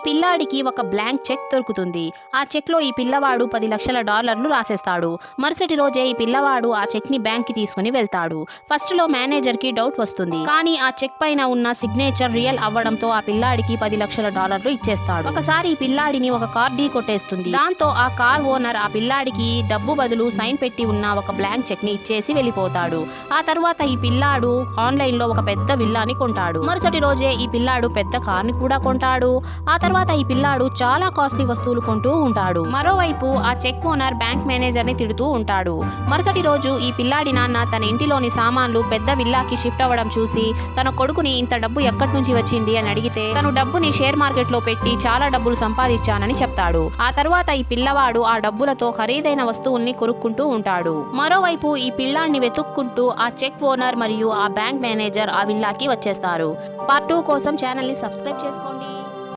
పిల్లాడికి ఒక blank cheque దొరుకుతుంది. ఆ చెక్ లో ఈ పిల్లవాడు 10 లక్షల డాలర్లు రాసేస్తాడు. మరుసటి రోజే ఈ పిల్లవాడు ఆ చెక్ ని బ్యాంక్ కి తీసుకుని వెళ్తాడు. ఫస్ట్ లో మేనేజర్ కి డౌట్ వస్తుంది. కానీ ఆ చెక్ పైన ఉన్న సిగ్నేచర్ రియల్ అవ్వడంతో ఆ పిల్లాడికి 10 లక్షల డాలర్లు ఇచ్చేస్తాడు. ఒకసారి ఈ పిల్లాడిని ఒక కార్ ఢీ కొట్టేస్తుంది. దాంతో ఆ కార్ ఓనర్ ఆ పిల్లాడికి డబ్బు బదులు సైన్ పెట్టి ఉన్న ఒక బ్లాంక్ చెక్ ని ఇచ్చేసి వెళ్ళిపోతాడు. ఆ తర్వాత ఈ పిల్లాడు ఆన్లైన్ లో ఒక పెద్ద విల్లాని కొంటాడు. మరుసటి రోజే ఈ పిల్లాడు పెద్ద కార్ ని కూడా కొంటాడు. ఆ తర్వాత ఈ పిల్లాడు చాలా కాస్ట్లీ వస్తువులు కొంటూ ఉంటాడు. మరోవైపు ఆ చెక్ ఓనర్ బ్యాంక్ మేనేజర్ ని తిడుతూ ఉంటాడు. మరుసటి రోజు ఈ పిల్లాడి నాన్న తన ఇంటిలోని సామాన్లు పెద్ద విల్లాకి షిఫ్ట్ అవ్వడం చూసి తన కొడుకుని ఇంత డబ్బు ఎక్కడి నుంచి వచ్చింది అని అడిగితే తను డబ్బుని షేర్ మార్కెట్ లో పెట్టి చాలా డబ్బులు సంపాదించానని చెప్తాడు. ఆ తర్వాత ఈ పిల్లవాడు ఆ డబ్బులతో ఖరీదైన వస్తువుల్ని కొనుక్కుంటూ ఉంటాడు. మరోవైపు ఈ పిల్లాడిని వెతుక్కుంటూ ఆ చెక్ ఓనర్ మరియు ఆ బ్యాంక్ మేనేజర్ ఆ విల్లాకి వచ్చేస్తారు. పార్ట్ 2 కోసం ఛానల్ ని సబ్స్క్రైబ్ చేసుకోండి.